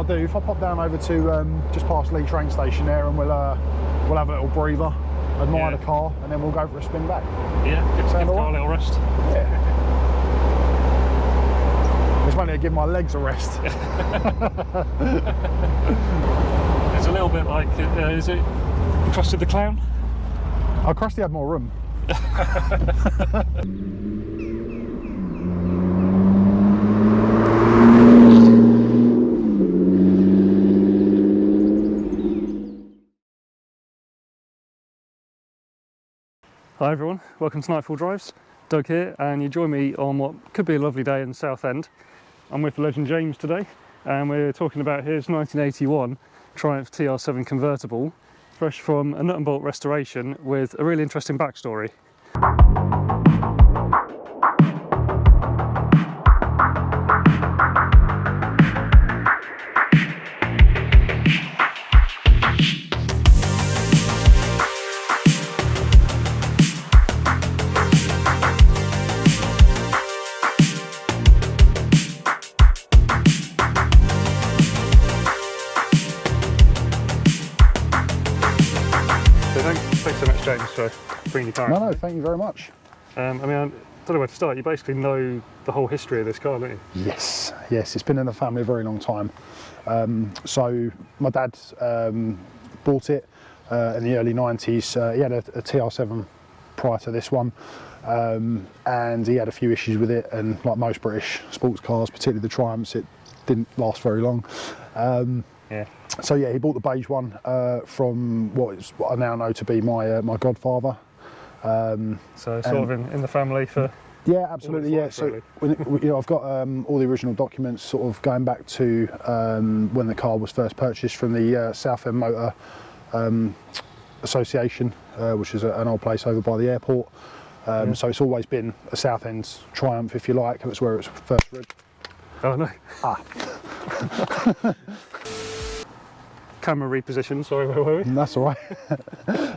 what I'll do, if I pop down over to just past Lee train station there, and we'll have a little breather, admire the car, and then we'll go for a spin back. Yeah, give the car a little rest. Yeah. It's mainly to give my legs a rest. It's a little bit like, is it Krusty the Clown? Oh, Krusty had more room. Hi everyone, welcome to Nightfall Drives. Doug here, and you join me on what could be a lovely day in Southend. I'm with the legend James today, and we're talking about his 1981 Triumph TR7 Convertible, fresh from a nut and bolt restoration with a really interesting backstory. Thanks so much, James, for bringing your car. No, thank you very much. I mean, I don't know where to start. You basically know the whole history of this car, don't you? Yes, it's been in the family a very long time. So my dad bought it in the early 90s. He had a TR7 prior to this one, and he had a few issues with it, and like most British sports cars, particularly the Triumphs, it didn't last very long. Yeah. So yeah, he bought the beige one from what I now know to be my godfather. So sort of in the family for... Yeah, absolutely. Yeah. So I've got all the original documents, sort of going back to when the car was first purchased from the Southend Motor Association, which is an old place over by the airport. So it's always been a Southend Triumph, if you like. That's where it's first read. Oh no. Ah. Camera reposition, sorry, where were we? That's all right.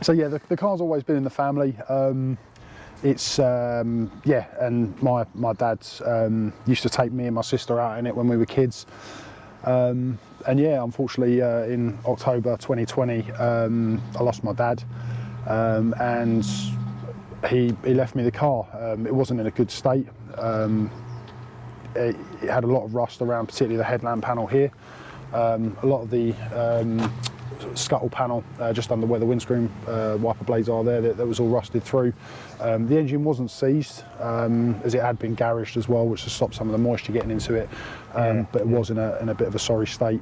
So yeah, the car's always been in the family. It's yeah, and my dad used to take me and my sister out in it when we were kids. And yeah, unfortunately, in October 2020, I lost my dad, and he left me the car. It wasn't in a good state. It had a lot of rust around, particularly the headlamp panel here. A lot of the scuttle panel just under where the windscreen wiper blades are there, that was all rusted through. The engine wasn't seized, as it had been garaged as well, which has stopped some of the moisture getting into it, but it was in a bit of a sorry state.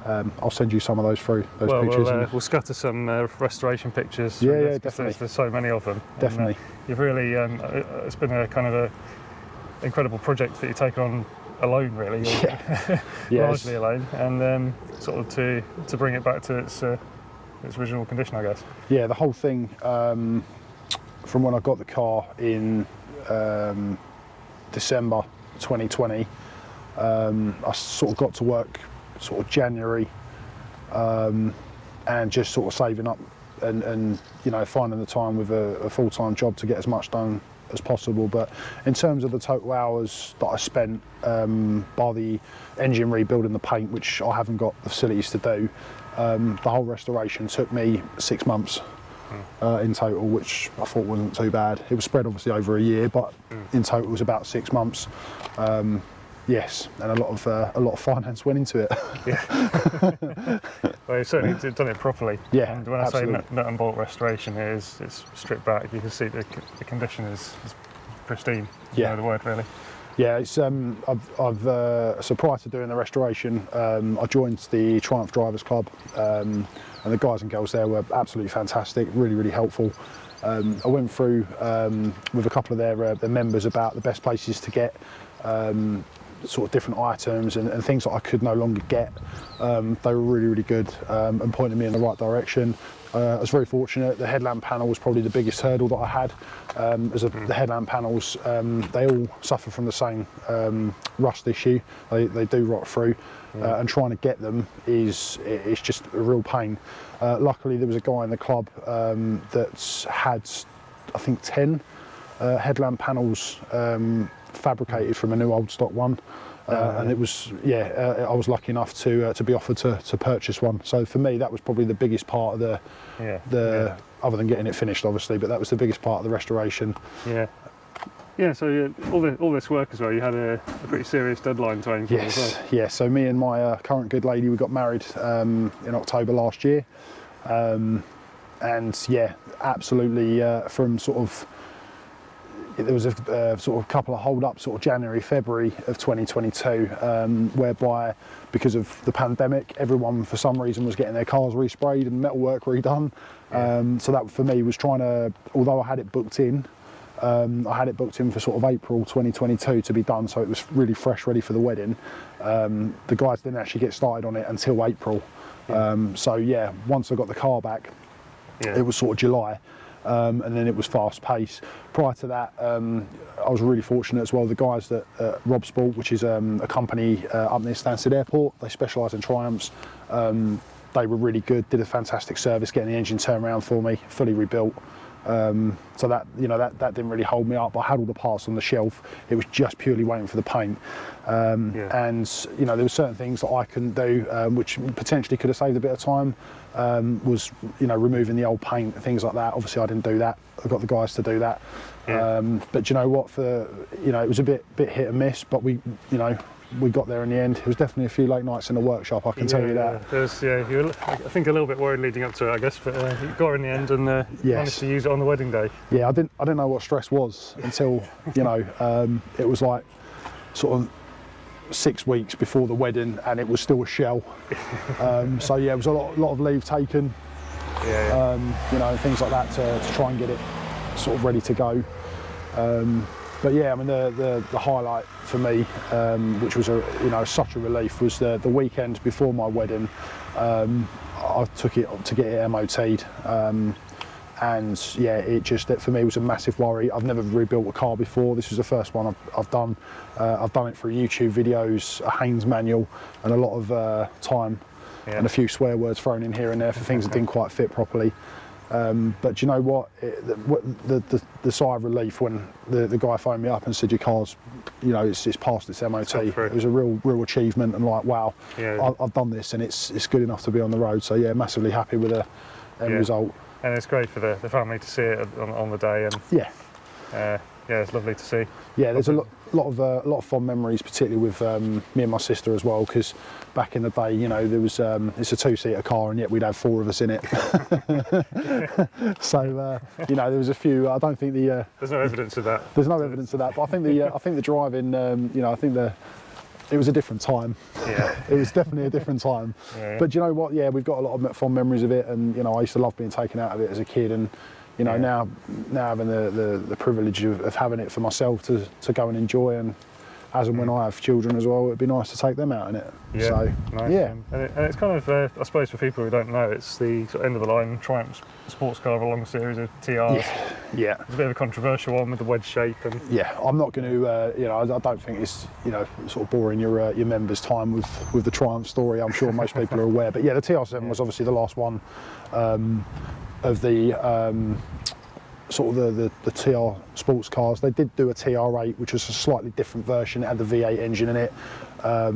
I'll send you some of those through, those pictures. We'll scatter some restoration pictures. Yeah, definitely. There's so many of them. Definitely. And, you've really, it's been a kind of a incredible project that you've taken on alone, really. Yeah. Largely alone, and sort of to bring it back to its original condition, I guess. Yeah, the whole thing, from when I got the car in December 2020, I sort of got to work sort of January, and just sort of saving up and you know, finding the time with a full-time job to get as much done as possible. But in terms of the total hours that I spent by the engine rebuild and the paint, which I haven't got the facilities to do, the whole restoration took me 6 months in total, which I thought wasn't too bad. It was spread obviously over a year, but in total it was about 6 months. Yes, and a lot of finance went into it. Yeah. Well, you've certainly done it properly. Yeah, and when absolutely. I say nut and bolt restoration, it's stripped back. You can see the condition is pristine. Yeah, you know the word really. Yeah, it's so prior to doing the restoration, I joined the Triumph Drivers Club, and the guys and girls there were absolutely fantastic, really helpful. I went through with a couple of their members about the best places to get sort of different items and things that I could no longer get. They were really good, and pointed me in the right direction. I was very fortunate. The headlamp panel was probably the biggest hurdle that I had. The headlamp panels, they all suffer from the same rust issue. They do rot through, and trying to get them it's just a real pain. Luckily, there was a guy in the club that had, I think, 10 headlamp panels fabricated from a new old stock one. and it was I was lucky enough to be offered to purchase one. So for me, that was probably the biggest part of the other than getting it finished, obviously, but that was the biggest part of the restoration. Yeah, so all this work as well, you had a pretty serious deadline to aim for as well. Yeah, so me and my current good lady, we got married in October last year. And yeah, absolutely from sort of, there was a sort of couple of hold-ups sort of January, February of 2022, whereby because of the pandemic, everyone for some reason was getting their cars resprayed and metalwork redone. So that for me was trying to, although I had it booked in, for sort of April 2022 to be done, so it was really fresh, ready for the wedding. The guys didn't actually get started on it until April. So yeah, once I got the car back, it was sort of July, and then it was fast pace. Prior to that, I was really fortunate as well. The guys that Rob Sport, which is a company up near Stansted Airport, they specialise in Triumphs. They were really good, did a fantastic service getting the engine turned around for me, fully rebuilt. So that, you know, that didn't really hold me up. I had all the parts on the shelf. It was just purely waiting for the paint. And you know, there were certain things that I couldn't do, which potentially could have saved a bit of time. Was, you know, removing the old paint and things like that. Obviously, I didn't do that. I got the guys to do that. But you know what? You know, it was a bit hit and miss. But we got there in the end. It was definitely a few late nights in the workshop, I can tell you that. You were, I think, a little bit worried leading up to it, I guess, but you got in the end and managed to use it on the wedding day. Yeah, I didn't know what stress was until, you know, it was like sort of 6 weeks before the wedding and it was still a shell. So yeah, it was a lot of leave taken, you know, things like that to try and get it sort of ready to go. But yeah, I mean, the highlight for me, which was such a relief, was the weekend before my wedding. I took it to get it MOT'd, and yeah, it for me was a massive worry. I've never rebuilt a car before. This was the first one I've done. I've done it through YouTube videos, a Haynes manual, and a lot of time and a few swear words thrown in here and there for things that didn't quite fit properly. But you know what? The sigh of relief when the guy phoned me up and said your car's, you know, it's past its MOT. It was a real achievement, and like, wow, I've done this and it's good enough to be on the road. So yeah, massively happy with the end result. And it's great for the family to see it on the day, and it's lovely to see. Yeah, there's a lot of fond memories, particularly with me and my sister as well, because back in the day, you know, there was it's a 2-seater car and yet we'd have 4 of us in it. So you know, there was a few. I don't think there's no evidence of that. There's no evidence of that, but I think the driving, you know, I think it was a different time. It was definitely a different time. But you know what? Yeah, we've got a lot of fond memories of it, and you know, I used to love being taken out of it as a kid, and you know, now having the privilege of having it for myself to go and enjoy, and as and when I have children as well, it'd be nice to take them out in it. So, nice. And it's kind of, I suppose, for people who don't know, it's the sort of end of the line Triumph sports car of a long series of TRs. It's a bit of a controversial one with the wedge shape. And I'm not going to, you know, I don't think it's, you know, sort of boring your members' time with the Triumph story. I'm sure most people are aware, but yeah, the TR7 was obviously the last one of the sort of the TR sports cars. They did do a TR8, which was a slightly different version. It had the V8 engine in it. I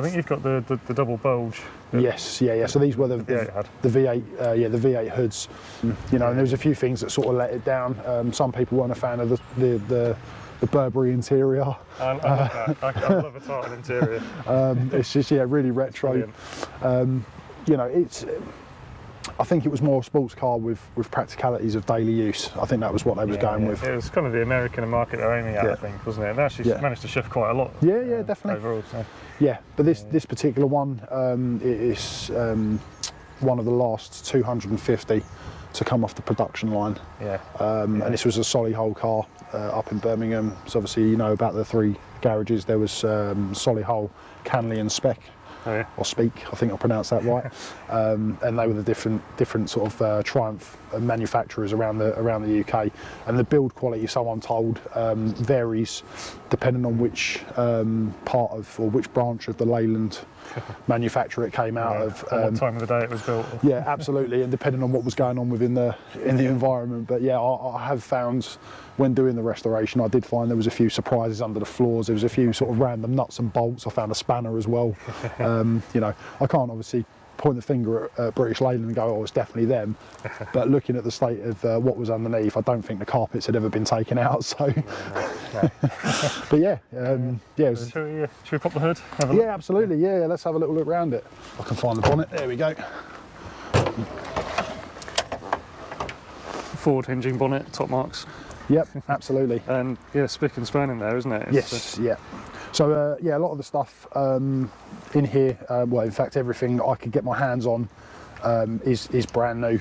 think you've got the double bulge. Yes, So these were the V8, the V8 hoods. You know, and there was a few things that sort of let it down. Some people weren't a fan of the Burberry interior. I love that. I love a Tartan interior. It's just really retro. You know, I think it was more a sports car with practicalities of daily use. I think that was what they was going with. It was kind of the American market they're aiming at, I think, wasn't it? And they actually managed to shift quite a lot. Yeah, definitely. Overall, so. Yeah, but this particular one, it is one of the last 250 to come off the production line. And this was a Solihull car up in Birmingham. So obviously, you know about the 3 garages. There was Solihull, Canley and Speck. Or Speak, I think I pronounced that right. And they were the different sort of Triumph manufacturers around the UK. And the build quality, so I'm told, varies depending on which part of or which branch of the Leyland manufacturer it came out of. What time of the day it was built. Yeah, absolutely, and depending on what was going on within the environment. But yeah, I have found when doing the restoration, I did find there was a few surprises under the floors. There was a few sort of random nuts and bolts. I found a spanner as well. You know, I can't obviously point the finger at British Leyland and go, oh, it's definitely them. But looking at the state of what was underneath, I don't think the carpets had ever been taken out. So, No. but yeah, yeah. It was, Should we pop the hood? Have a look? yeah, absolutely. Yeah, let's have a little look around it. I can find the bonnet. There we go. Forward hinging bonnet, top marks. Yep, absolutely. And yeah, spick and span in there, isn't it? Yes, yeah. So yeah, a lot of the stuff in here, well, in fact, everything I could get my hands on is brand new.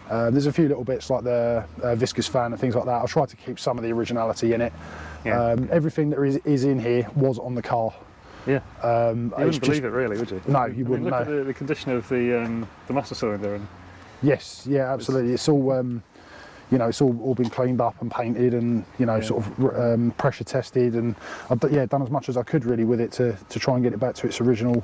There's a few little bits like the viscous fan and things like that. I've tried to keep some of the originality in it. Yeah. Everything that is in here was on the car. Yeah. You wouldn't believe it, really, would you? No, you wouldn't. Look at the condition of the master cylinder. And yes, yeah, absolutely. It's all. You know, it's all been cleaned up and painted, and you know, sort of pressure tested, and I've done as much as I could really with it to try and get it back to its original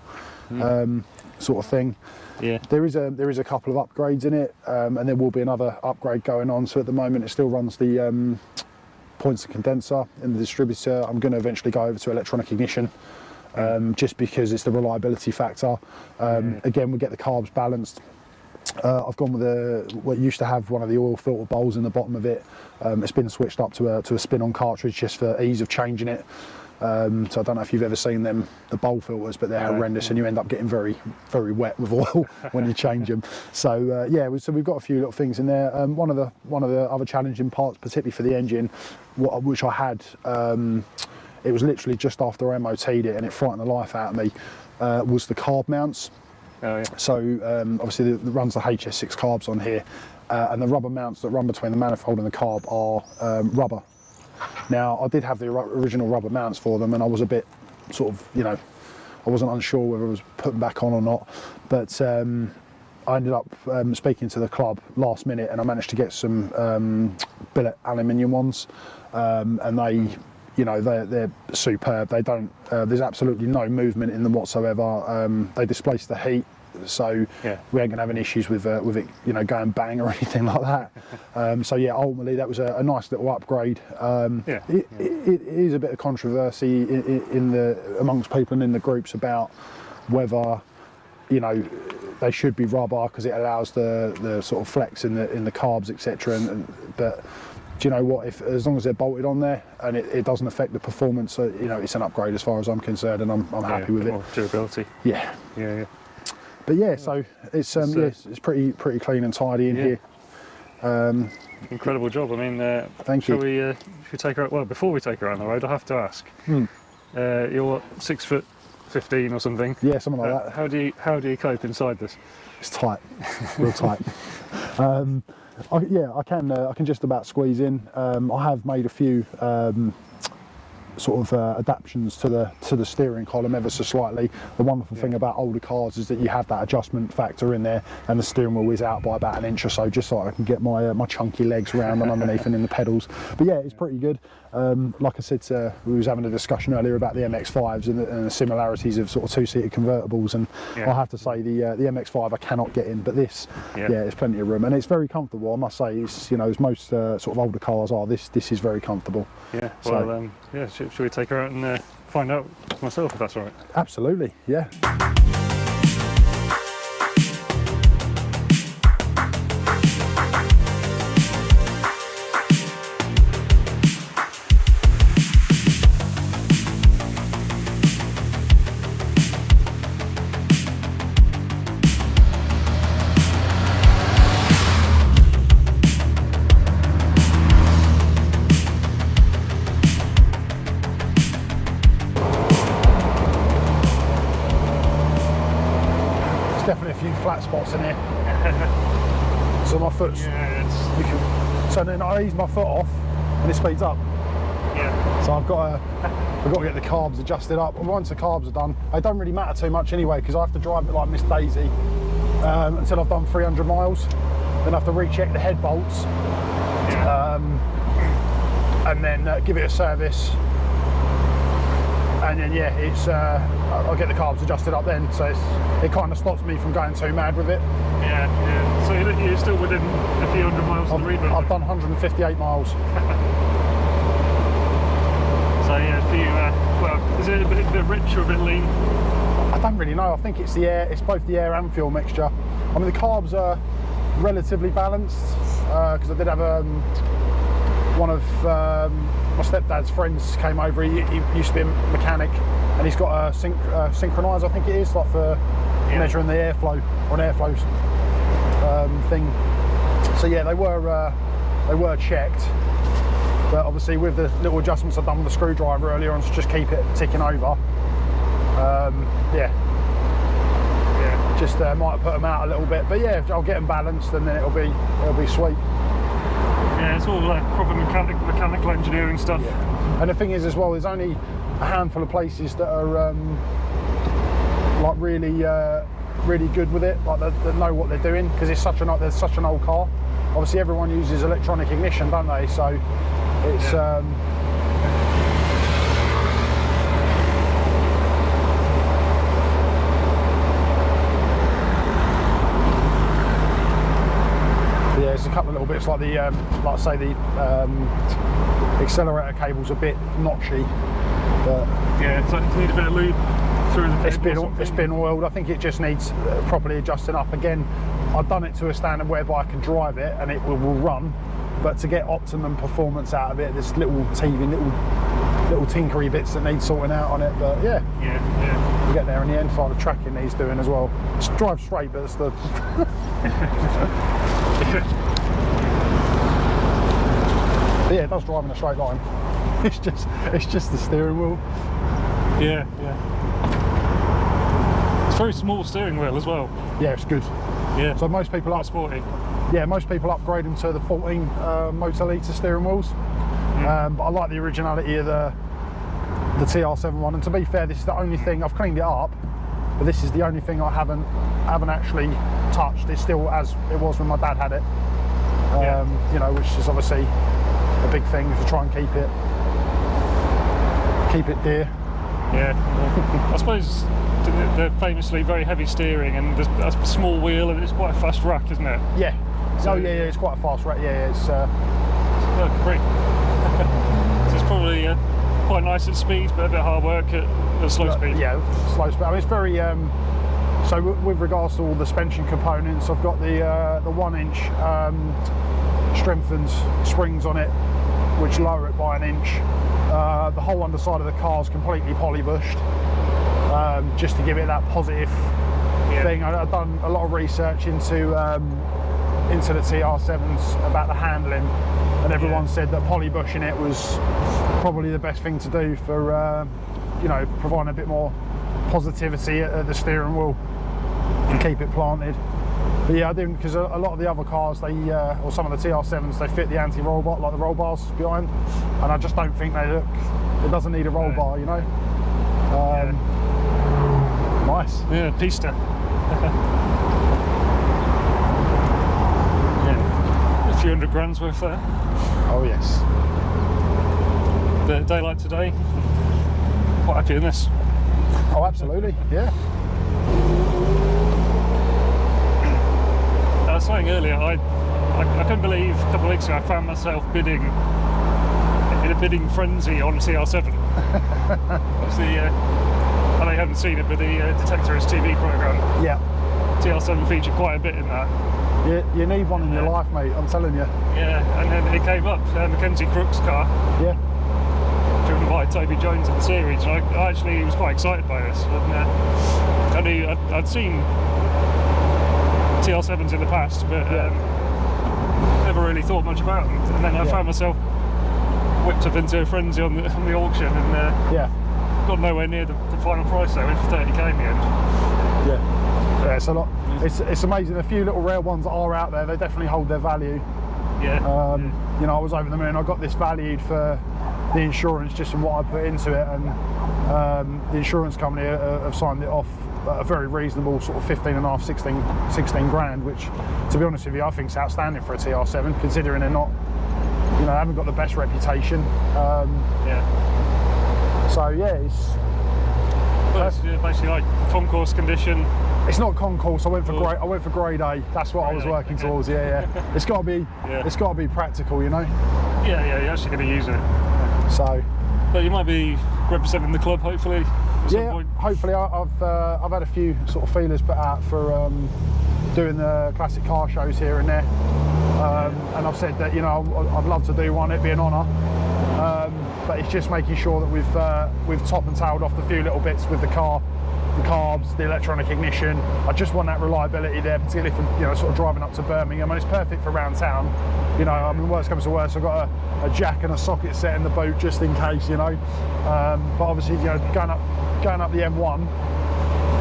sort of thing. Yeah. There is a couple of upgrades in it, and there will be another upgrade going on. So at the moment, it still runs the points and condenser in the distributor. I'm going to eventually go over to electronic ignition, just because it's the reliability factor. Again, we get the carbs balanced. I've gone with what used to have one of the oil filter bowls in the bottom of it. It's been switched up to a spin-on cartridge just for ease of changing it. So I don't know if you've ever seen them, the bowl filters, but they're horrendous, and you end up getting very, very wet with oil when you change them. So yeah, so we've got a few little things in there. One of the other challenging parts, particularly for the engine, which I had, it was literally just after I MOT'd it, and it frightened the life out of me, was the carb mounts. Oh, yeah. So obviously it runs the HS6 carbs on here, and the rubber mounts that run between the manifold and the carb are rubber. Now, I did have the original rubber mounts for them, and I was a bit sort of, you know, I wasn't unsure whether I was putting back on or not, but I ended up speaking to the club last minute, and I managed to get some billet aluminium ones, and they, you know, they're superb. They don't, there's absolutely no movement in them whatsoever. They displace the heat, so we ain't gonna have any issues with it, you know, going bang or anything like that. So yeah, ultimately that was a nice little upgrade. It is a bit of controversy amongst people and in the groups about whether, you know, they should be rubber because it allows the sort of flex in the carbs, etc. But do you know what? As long as they're bolted on there and it doesn't affect the performance, you know, it's an upgrade as far as I'm concerned, and I'm happy with it. More durability. Yeah. Yeah. But yeah, so it's it's pretty clean and tidy in here. Incredible job. I mean, thank you. Should we take her? Well, before we take her on the road, I have to ask. You're what, 6'15" or something? Yeah, something like that. How do you cope inside this? It's tight, real tight. I can just about squeeze in. I have made a few sort of adaptations to the steering column ever so slightly. The wonderful thing about older cars is that you have that adjustment factor in there, and the steering wheel is out by about an inch or so, just so I can get my chunky legs around and underneath and in the pedals. But yeah, it's pretty good. Like I said, we was having a discussion earlier about the MX-5s and the similarities of sort of two-seater convertibles, and I have to say the MX-5 I cannot get in, but this, there's plenty of room, and it's very comfortable. I must say, it's, you know, as most sort of older cars are, this is very comfortable. Yeah. Well, so, should we take her out and find out myself if that's all right? Absolutely. Yeah. Definitely a few flat spots in here. So my foot's, so then I ease my foot off and it speeds up. Yeah. So I've got to get the carbs adjusted up. And once the carbs are done, they don't really matter too much anyway, because I have to drive it like Miss Daisy until I've done 300 miles. Then I have to recheck the head bolts, and then give it a service. and then yeah, it's I'll get the carbs adjusted up then, so it kind of stops me from going too mad with it. Yeah, yeah. So you're still within a few hundred miles of the reboot? I've done 158 miles. So yeah, a few, well, is it a bit rich or a bit lean? I don't really know. I think it's the air. It's both the air and fuel mixture. I mean, the carbs are relatively balanced because I did have one of my stepdad's friends came over. He used to be a mechanic, and he's got a synchronizer, I think it is, like for measuring the airflow or an airflow thing. So yeah, they were checked. But obviously with the little adjustments I've done with the screwdriver earlier on to just keep it ticking over, just might have put them out a little bit. But yeah, I'll get them balanced and then it'll be sweet. Yeah, it's all proper mechanical engineering stuff. Yeah. And the thing is as well, there's only a handful of places that are like really good with it, like that know what they're doing, because it's there's such an old car. Obviously everyone uses electronic ignition, don't they? So it's yeah, there's a couple of little bits like the like I say the accelerator cable's a bit notchy, but yeah, so it needs a bit of lube through the cable. It's been oiled. I think it just needs properly adjusting up. Again, I've done it to a standard whereby I can drive it and it will run, but to get optimum performance out of it, there's little teething, little tinkery bits that need sorting out on it. But yeah, we'll get there in the end. Find the tracking needs doing as well. Just drive straight, but it's the but yeah, it does drive in a straight line. It's just the steering wheel. Yeah. It's a very small steering wheel as well. Yeah, it's good. Yeah. So most people quite sporty. Yeah, most people upgrade them to the 14 motor litre steering wheels. But I like the originality of the TR7 one. And to be fair, this is the only thing I've cleaned it up, but this is the only thing I haven't actually touched. It's still as it was when my dad had it. You know, which is obviously a big thing to try and keep it dear. Yeah. I suppose they're famously very heavy steering, and there's a small wheel, and it's quite a fast rack, isn't it? Yeah. So yeah, it's quite a fast rack. Yeah, it's great. So it's probably quite nice at speed, but a bit hard work at slow speed. Yeah, slow speed. I mean, it's very. So with regards to all the suspension components, I've got the 1-inch strengthened springs on it, which lower it by 1 inch. The whole underside of the car is completely polybushed, just to give it that positive thing. I've done a lot of research into the TR7s about the handling, and everyone said that polybushing it was probably the best thing to do for you know, providing a bit more positivity at the steering wheel and keep it planted. But yeah, I didn't, because a lot of the other cars, they or some of the TR7s, they fit the anti-roll bar, like the roll bars behind, and I just don't think they look. It doesn't need a roll bar, you know. Nice. Yeah, Pista. Yeah, a few $100 worth there. Oh yes. The day like today, quite happy in this. Oh, absolutely. Yeah. I was saying earlier, I couldn't believe a couple of weeks ago I found myself bidding in a bidding frenzy on TR7. Obviously, I know you haven't seen it, but the Detectorists TV programme, TR7 featured quite a bit in that. You need one in your life, mate, I'm telling you. Yeah, and then it came up, Mackenzie Crook's car. Yeah. Driven by Toby Jones in the series, and I actually was quite excited by this. And I'd seen TR7s in the past, but never really thought much about them. And then I found myself whipped up into a frenzy on the auction, and got nowhere near the final price there. Went for 30k in the end. Yeah, it's a lot. It's amazing. A few little rare ones that are out there, they definitely hold their value. You know, I was over the moon. I got this valued for the insurance just from what I put into it, and the insurance company have signed it off at a very reasonable sort of 15.5, 16 grand, which, to be honest with you, I think is outstanding for a TR7, considering they're not, you know, haven't got the best reputation. So yeah, Well, it's basically like concourse condition. It's not concourse. I went for grade A. That's what I was working towards. Yeah. It's got to be. Yeah. It's got to be practical, you know. Yeah, you're actually going to use it. So. But you might be representing the club, hopefully. At some point. Hopefully. I've had a few sort of feelers put out for doing the classic car shows here and there, and I've said that, you know, I'd love to do one. It'd be an honour. But it's just making sure that we've top and tailed off the few little bits with the car, the carbs, the electronic ignition. I just want that reliability there, particularly for, you know, sort of driving up to Birmingham, and it's perfect for around town. You know, I mean, worst comes to worst, I've got a jack and a socket set in the boot just in case, you know. But obviously, you know, going up the M1,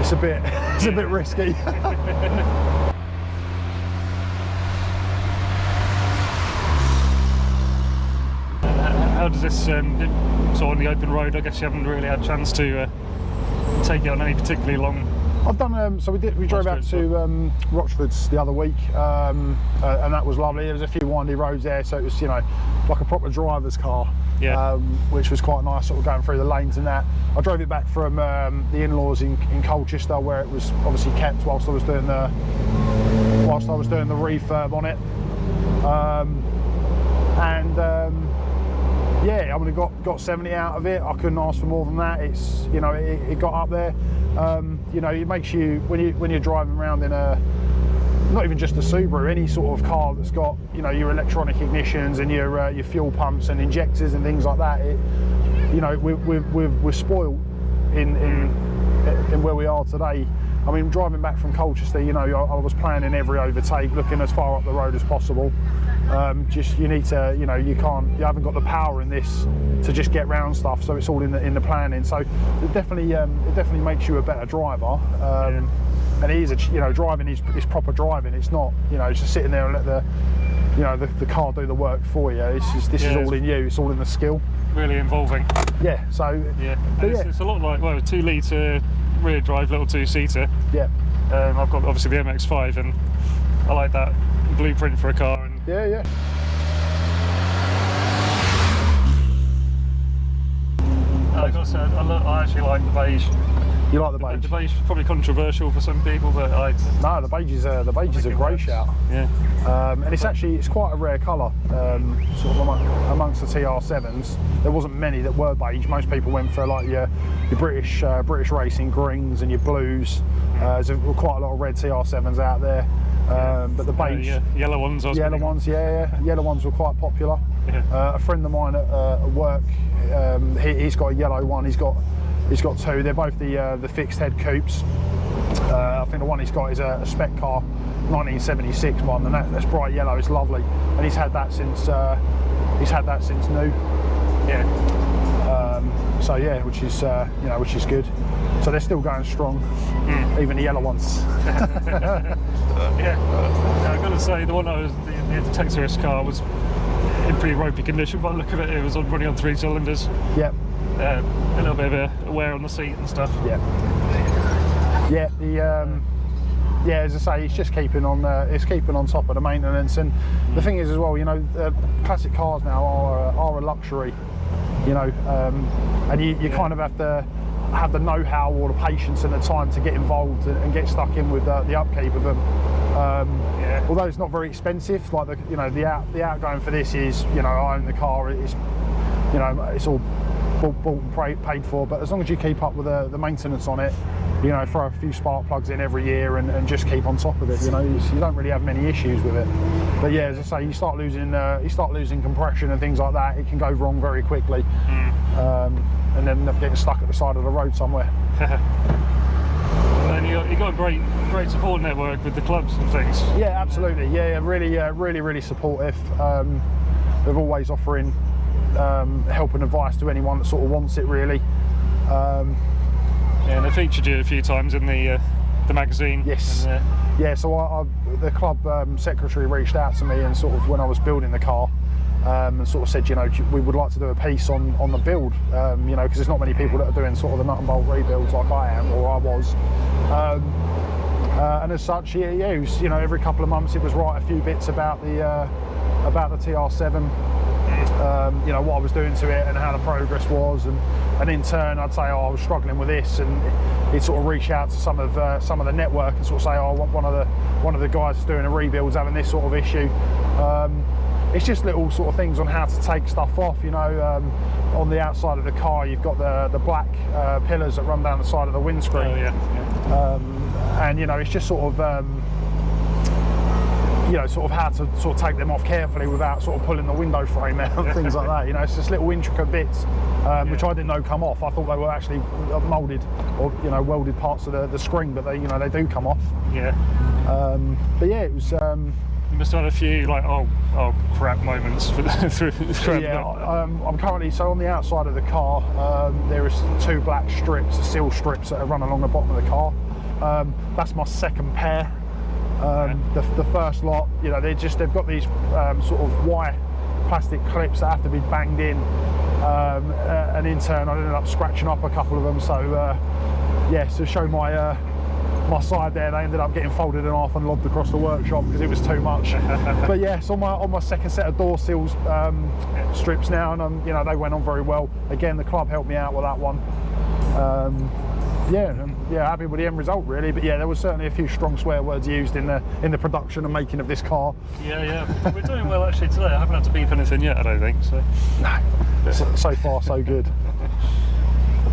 it's a bit risky. How does this sort of on the open road? I guess you haven't really had a chance to take it on any particularly long. I've done so we drove out to Rochford's the other week, and that was lovely. There was a few windy roads there, so it was, you know, like a proper driver's car. Yeah. Which was quite nice, sort of going through the lanes and that. I drove it back from the in-laws in Colchester, where it was obviously kept whilst I was doing the refurb on it, yeah, I would have got 70 out of it. I couldn't ask for more than that. It's, you know, it got up there. You know, it makes you, when you're driving around in a, not even just a Subaru, any sort of car that's got, you know, your electronic ignitions and your fuel pumps and injectors and things like that. It, you know, we're spoiled in where we are today. I mean, driving back from Colchester, you know, I was planning every overtake, looking as far up the road as possible. Just, you need to, you know, you haven't got the power in this to just get round stuff, so it's all in the planning. So it definitely makes you a better driver. And it is, you know, driving is proper driving. It's not, you know, just sitting there and let the car do the work for you. This is all in you. It's all in the skill. Really involving. Yeah. So yeah, it's a lot like, well, a 2-litre rear drive little 2-seater. Yeah. I've got obviously the MX-5, and I like that blueprint for a car. And yeah. I gotta say, I actually like the beige. You like the beige? The beige is probably controversial for some people, but no, the beige is a great shout. Yeah. And it's quite a rare colour, sort of amongst the TR7s. There wasn't many that were beige. Most people went for like your British racing greens and your blues. There's quite a lot of red TR7s out there, but the beige, yellow ones. Yellow ones were quite popular. Yeah. A friend of mine at work, he's got a yellow one. He's got two. They're both the fixed head coupes. I think the one he's got is a spec car, 1976 one, and that's bright yellow. It's lovely, and he's had that since new. Yeah. So yeah, which is good. So they're still going strong, even the yellow ones. Yeah. I've got to say, the one the Detectorists car was in pretty ropey condition. By the look of it, it was running on 3 cylinders. Yep. A little bit of a wear on the seat and stuff. Yeah. Yeah. As I say, it's just keeping on top of the maintenance. And the thing is, as well, you know, classic cars now are a luxury. You know, and you kind of have to have the know-how or the patience and the time to get involved and get stuck in with the upkeep of them. Although it's not very expensive, like the outgoing for this is, you know, I own the car. It's, you know, it's all bought and paid for, but as long as you keep up with the maintenance on it, you know, throw a few spark plugs in every year and just keep on top of it, you know, you don't really have many issues with it. But yeah, as I say, you start losing compression and things like that, it can go wrong very quickly, and then end up getting stuck at the side of the road somewhere. And you got a great support network with the clubs and things. Yeah, absolutely. Yeah, really supportive. They're always offering help and advice to anyone that sort of wants it, really. Yeah, and they featured you a few times in the magazine. Yes. Yeah, so the club secretary reached out to me and sort of when I was building the car, and sort of said, you know, we would like to do a piece on the build, you know, because there's not many people that are doing sort of the nut and bolt rebuilds like I am or I was. And as such, yeah, it was, you know, every couple of months it was write a few bits about the TR7. you know, what I was doing to it and how the progress was, and in turn I'd say, oh, I was struggling with this, and he'd sort of reach out to some of the network and sort of say, oh, one of the guys that's doing a rebuild's having this sort of issue. It's just little sort of things on how to take stuff off, you know. On the outside of the car you've got the black pillars that run down the side of the windscreen. Oh, yeah. And you know, it's just sort of you know, sort of how to sort of take them off carefully without sort of pulling the window frame out and things like that. You know, it's just little intricate bits which I didn't know come off. I thought they were actually moulded or, you know, welded parts of the screen, but they, you know, they do come off. Yeah. But yeah, it was. You must have had a few like oh crap moments through. Yeah, I'm currently, so on the outside of the car there is 2 black strips, steel strips that run along the bottom of the car. That's my second pair. The first lot, you know, they've got these sort of wire plastic clips that have to be banged in, and in turn I ended up scratching up a couple of them. So yeah, to show my side there, they ended up getting folded in half and lobbed across the workshop because it was too much. But yes, on my second set of door seals strips now, and you know, they went on very well. Again, the club helped me out with that one. Yeah, happy with the end result really. But yeah, there was certainly a few strong swear words used in the production and making of this car. Yeah. We're doing well actually today. I haven't had to beep anything yet, I don't think. So No, so far so good.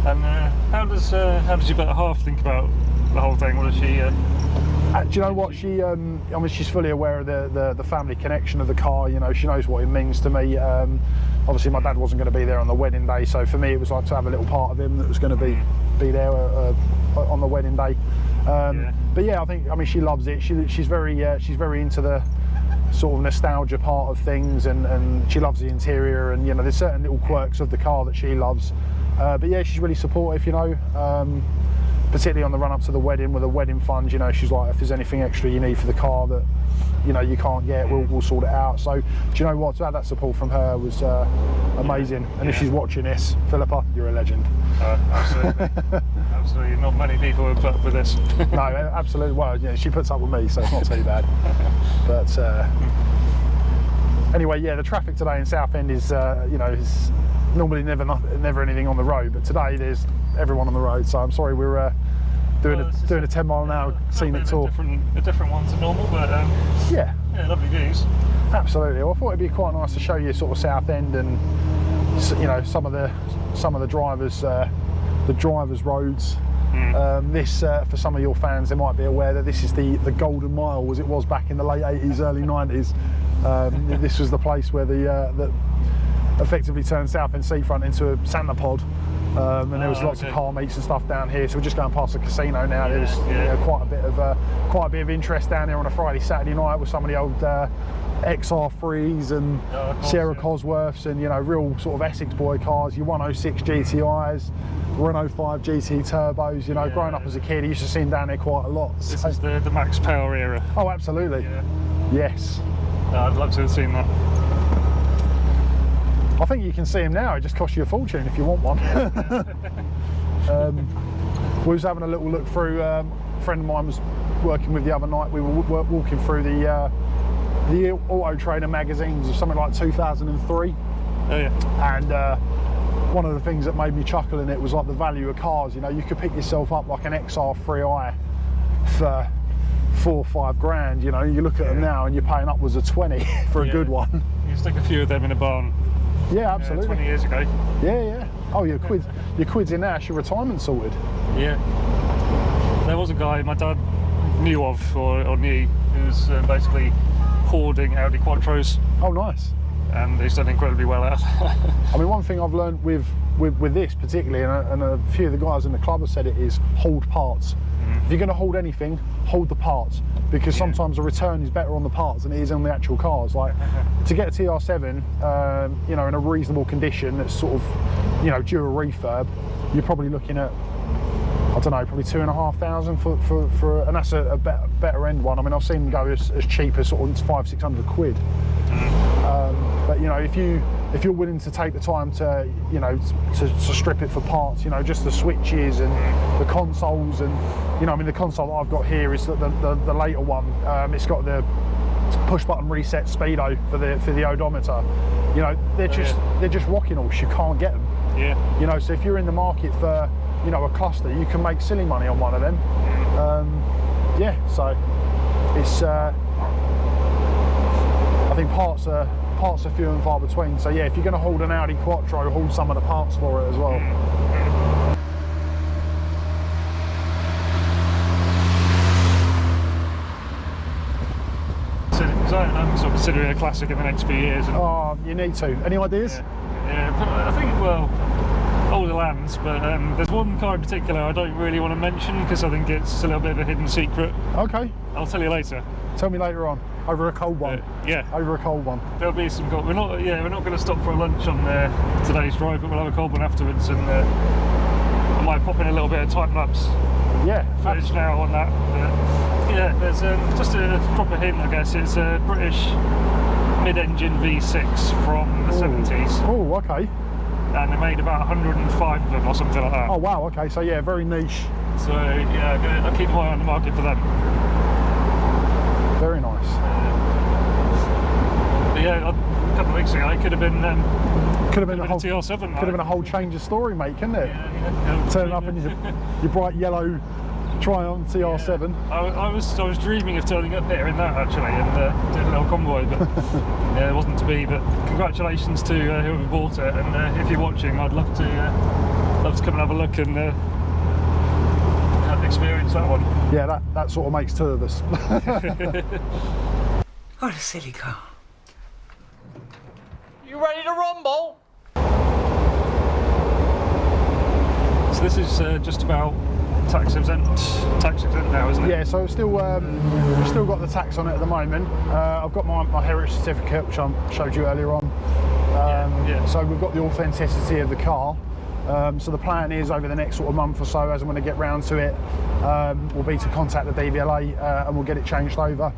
And how does your better half think about the whole thing? What does she? Do you know what, she? I mean, she's fully aware of the family connection of the car. You know, she knows what it means to me. Obviously, my dad wasn't going to be there on the wedding day, so for me, it was like to have a little part of him that was going to be there on the wedding day. But yeah, I mean, she loves it. She's very into the sort of nostalgia part of things, and she loves the interior, and you know, there's certain little quirks of the car that she loves. But yeah, she's really supportive. You know. Particularly on the run up to the wedding with the wedding fund, you know, she's like, if there's anything extra you need for the car that, you know, you can't get, we'll sort it out. So, do you know what, to have that support from her was amazing. And if she's watching this, Philippa, you're a legend. Absolutely. Absolutely, not many people would put up with this. No, absolutely. Well, you know, she puts up with me, so it's not too bad. But anyway, yeah, the traffic today in Southend is, you know, is normally never anything on the road, but today there's everyone on the road. So I'm sorry we're doing a 10 mile an hour scenic tour. A different one to normal, but yeah, lovely views. Absolutely. Well, I thought it'd be quite nice to show you sort of Southend and, you know, some of the drivers roads. This for some of your fans, they might be aware that this is the golden mile as it was back in the late 80s, early 90s. This was the place where that effectively turned Southend Seafront into a Santa pod. And there was lots of car meets and stuff down here. So we're just going past the casino now. There's you know, quite a bit of interest down here on a Friday, Saturday night with some of the old XR3s and Sierra Cosworths, and you know, real sort of Essex boy cars. Your 106 GTIs, Renault 5 GT turbos. You know, growing up as a kid, I used to see them down there quite a lot. This is the Max Power era. Oh, absolutely. Yeah. Yes. I'd love to have seen that. I think you can see them now. It just costs you a fortune if you want one. We was having a little look through. A friend of mine was working with the other night. We were walking through the Auto Trader magazines of something like 2003. Oh yeah. And one of the things that made me chuckle in it was like the value of cars. You know, you could pick yourself up like an XR3i for 4 or 5 grand. You know, you look at them now and you're paying upwards of 20 for a good one. You stick a few of them in a barn. Yeah, absolutely. 20 years ago. Yeah. Oh, your quid's in there, your retirement sorted. Yeah. There was a guy my dad knew of, or knew, who was basically hoarding Audi Quattros. Oh, nice. And he's done incredibly well at that. I mean, one thing I've learned with this particularly, and a few of the guys in the club have said it, is hold parts. If you're going to hold anything, hold the parts, because sometimes the return is better on the parts than it is on the actual cars. Like to get a TR7, you know, in a reasonable condition that's sort of, you know, due a refurb, you're probably looking at, I don't know, probably 2,500 for and that's a better end one. I mean, I've seen them go as cheap as sort of 500-600 quid. But you know, if you're willing to take the time to, you know, to strip it for parts, you know, just the switches and the consoles, and you know, I mean, the console that I've got here is the later one. It's got the push button reset speedo for the odometer. You know, they're just rocking horse. You can't get them. Yeah. You know, so if you're in the market for, you know, a cluster, you can make silly money on one of them. Yeah, so it's I think parts are few and far between. So yeah, if you're going to hold an Audi Quattro, hold some of the parts for it as well. So I'm sort of considering a classic in the next few years. And, oh, you need to. Any ideas? Yeah, but I think, well, older lands, but there's one car in particular I don't really want to mention because I think it's a little bit of a hidden secret. Okay. I'll tell you later. Tell me later on. Over a cold one. Yeah. Over a cold one. There'll be some cold. We're not going to stop for a lunch on today's drive, but we'll have a cold one afterwards, and I might pop in a little bit of time lapse. Yeah. Footage now on that. Yeah, there's just a proper hint, I guess. It's a British mid-engine V6 from the 70s. Oh, okay. And they made about 105 of them or something like that. Oh wow, okay, so yeah, very niche. So yeah, I'll keep an eye on the market for them. Very nice. But yeah, a couple of weeks ago it could have been a whole TR7. Could have been a whole change of story, mate, couldn't it? Yeah. Turning up in your bright yellow Triumph TR7. I was dreaming of turning up here in that actually, and doing a little convoy, but yeah, it wasn't to be. But congratulations to whoever bought it, and if you're watching, I'd love to come and have a look and experience that one. Yeah, that sort of makes two of us. What a silly car. You ready to rumble? So this is just about tax exempt now, isn't it? Yeah, so it's still we've still got the tax on it at the moment. I've got my heritage certificate, which I showed you earlier on. Yeah. So we've got the authenticity of the car. So the plan is over the next sort of month or so, as I'm going to get round to it, will be to contact the DVLA and we'll get it changed over.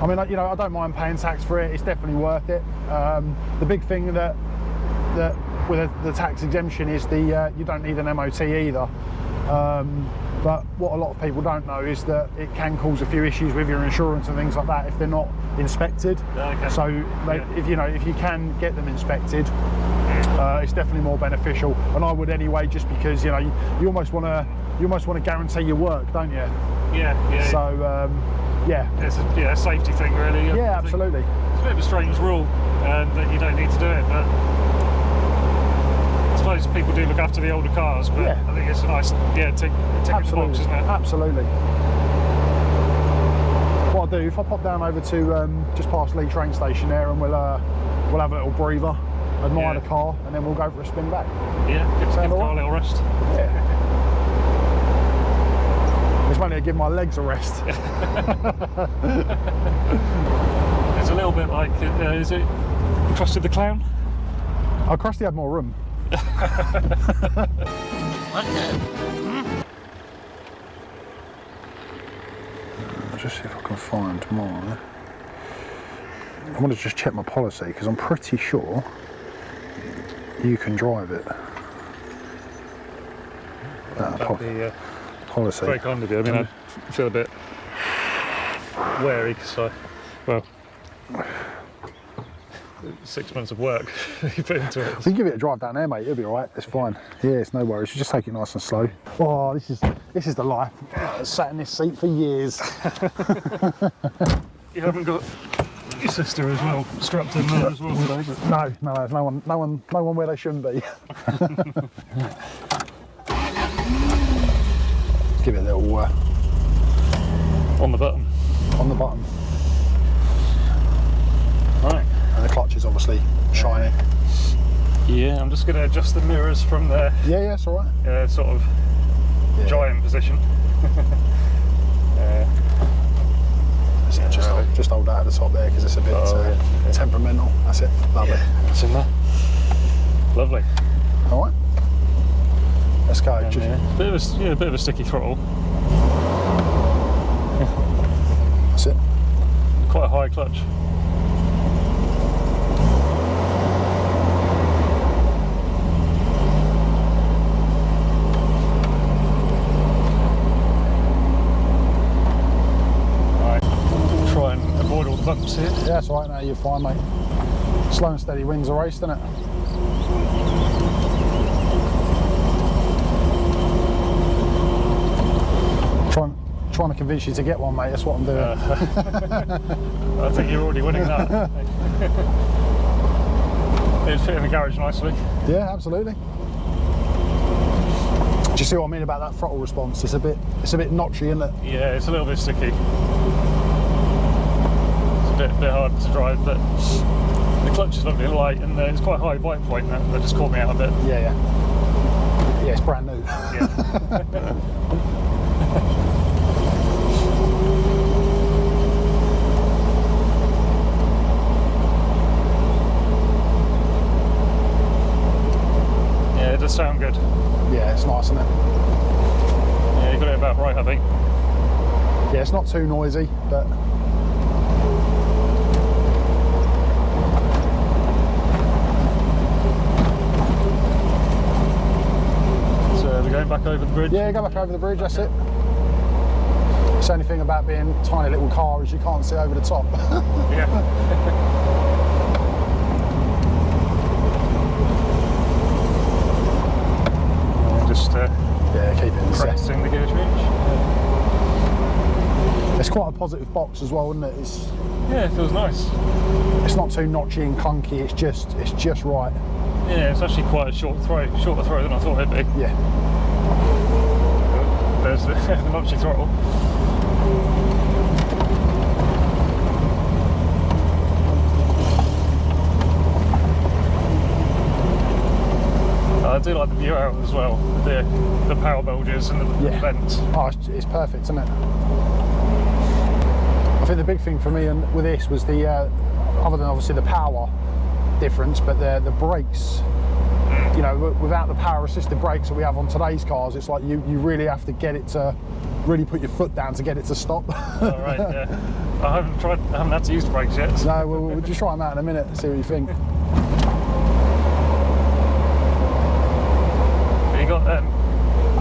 I mean, you know, I don't mind paying tax for it. It's definitely worth it. The big thing that with the tax exemption is you don't need an MOT either. But what a lot of people don't know is that it can cause a few issues with your insurance and things like that if they're not inspected. Okay. So if you can get them inspected, it's definitely more beneficial. And I would anyway, just because you almost want to guarantee your work, don't you? Yeah. So yeah. It's a safety thing, really. Yeah, absolutely. It's a bit of a strange rule that you don't need to do it, but I suppose people do look after the older cars, but Yeah. I think it's a nice, tick the box, isn't it? Absolutely. What I'll do, if I pop down over to just past Lee train station there, and we'll have a little breather, admire the car, and then we'll go for a spin back. Yeah, give the Sound car all a little rest. Yeah. It's mainly to give my legs a rest. It's a little bit like, is it Krusty the Clown? Oh, Krusty had more room. What the? I'll just see if I can find more. I want to just check my policy because I'm pretty sure you can drive it. That'd be Policy. very kind of you. I mean, I feel a bit wary because well, 6 months of work you put into it. We can give it a drive down there, mate. It'll be all right. It's fine. Yeah, it's no worries. You just take it nice and slow. Oh, this is the life. I've sat in this seat for years. You haven't got your sister as well strapped in there as well today. But... No one where they shouldn't be. Give it a little on the button. on the bottom. Right. And the clutch is obviously shiny. Yeah, I'm just going to adjust the mirrors from there. Yeah, it's all right. Sort of giant position. Just hold that at the top there because it's a bit temperamental. That's it. Lovely. Yeah, that's in there. Lovely. All right. Let's go. And, bit of a sticky throttle. That's it. Quite a high clutch. clumps here. Yeah, that's all right, now you're fine, mate. Slow and steady wins the race, doesn't it? Trying to convince you to get one, mate, that's what I'm doing. I think you're already winning that. It'd fit in the garage nicely. Yeah, absolutely. Do you see what I mean about that throttle response? It's a bit notchy, isn't it? Yeah, it's a little bit sticky. It's a bit hard to drive, but the clutch is lovely and light, and it's quite a high bike point. That just caught me out a bit. Yeah. Yeah, it's brand new. Yeah. Yeah, it does sound good. Yeah, it's nice, isn't it? Yeah, you got it about right, I think. Yeah, it's not too noisy, but So we're going back over the bridge. yeah, go back over the bridge, that's it. It's the only thing about being a tiny little car is you can't see over the top. Yeah. Just yeah, keep it in the set. pressing the gear change. It's quite a positive box as well, isn't it? Yeah, it feels nice. It's not too notchy and clunky. It's just right. Yeah, it's actually quite a shorter throw than I thought it'd be. Yeah. There's the notchy throttle. I do like the view out as well, the power bulges and the vents. Oh, it's perfect, isn't it? I think the big thing for me with this was the, other than obviously the power difference, but the brakes. You know, without the power assisted brakes that we have on today's cars, it's like you really have to get it to really put your foot down to get it to stop. Oh, right, yeah. I haven't had to use the brakes yet. So. No, we'll just try them out in a minute and see what you think. You got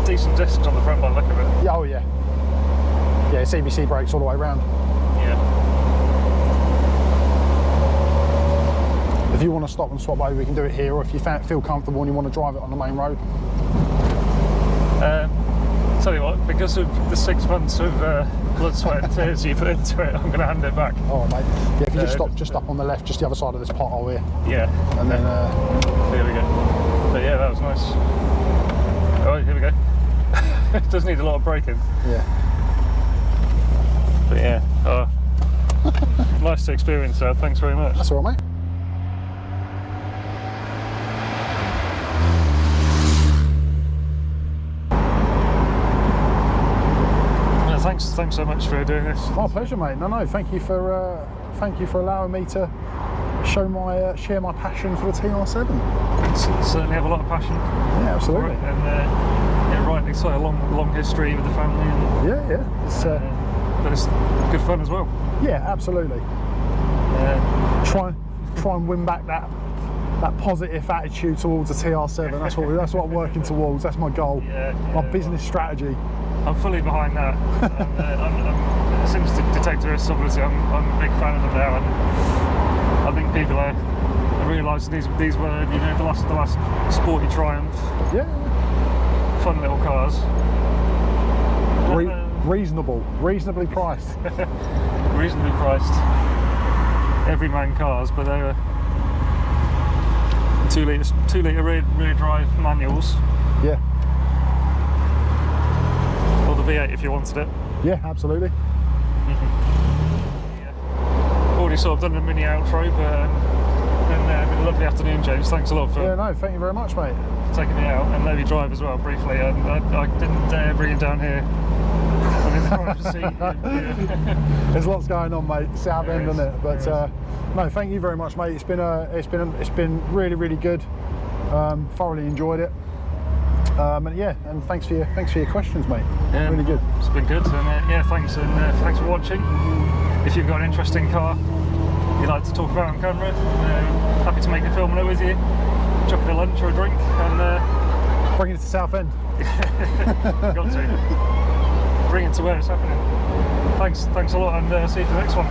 decent discs on the front by the look of it. Yeah, oh yeah. Yeah, it's CBC brakes all the way around. Yeah. If you want to stop and swap over, we can do it here, or if you feel comfortable and you want to drive it on the main road. Tell you what, because of the 6 months of blood, sweat and tears you put into it, I'm going to hand it back. Oh mate, yeah, if you just stop just up on the left, just the other side of this pothole here. Yeah. And then... Here we go. But yeah, that was nice. Oh, here we go. It does need a lot of braking. Yeah. But yeah, nice to experience that. Thanks very much. That's all right, mate. Thanks so much for doing this. My pleasure, mate. No, thank you for allowing me to share my passion for the TR7. Certainly have a lot of passion. Yeah, absolutely. And yeah, rightly so. A long history with the family. And, Yeah. It's but it's good fun as well. yeah, absolutely. Try and win back that positive attitude towards the TR7. That's what I'm working towards. That's my goal. My business strategy. I'm fully behind that. Since the Detectorists, obviously, I'm a big fan of them now, and I think people are realising these were, you know, the last sporty Triumph. Yeah. Fun little cars. Reasonably priced. Reasonably priced. Everyman cars, but they were 2 litre rear drive manuals. Yeah. Or the V8 if you wanted it. Yeah, absolutely. Already sort of done a mini outro, but been a lovely afternoon, James. Thanks a lot for Thank you very much, mate. taking me out and let me drive as well briefly. I didn't dare bring it down here. I'm in the driver's seat. There's lots going on, mate. Southend, isn't it? But no, thank you very much, mate. It's been really good. Thoroughly enjoyed it. And yeah, and thanks for your questions, mate. Yeah, really good. It's been good, and yeah, thanks for watching. If you've got an interesting car you'd like to talk about on camera, happy to make a film with you. Chuck it a lunch or a drink, and bring it to Southend. Got to bring it to where it's happening. Thanks a lot, and see you for the next one.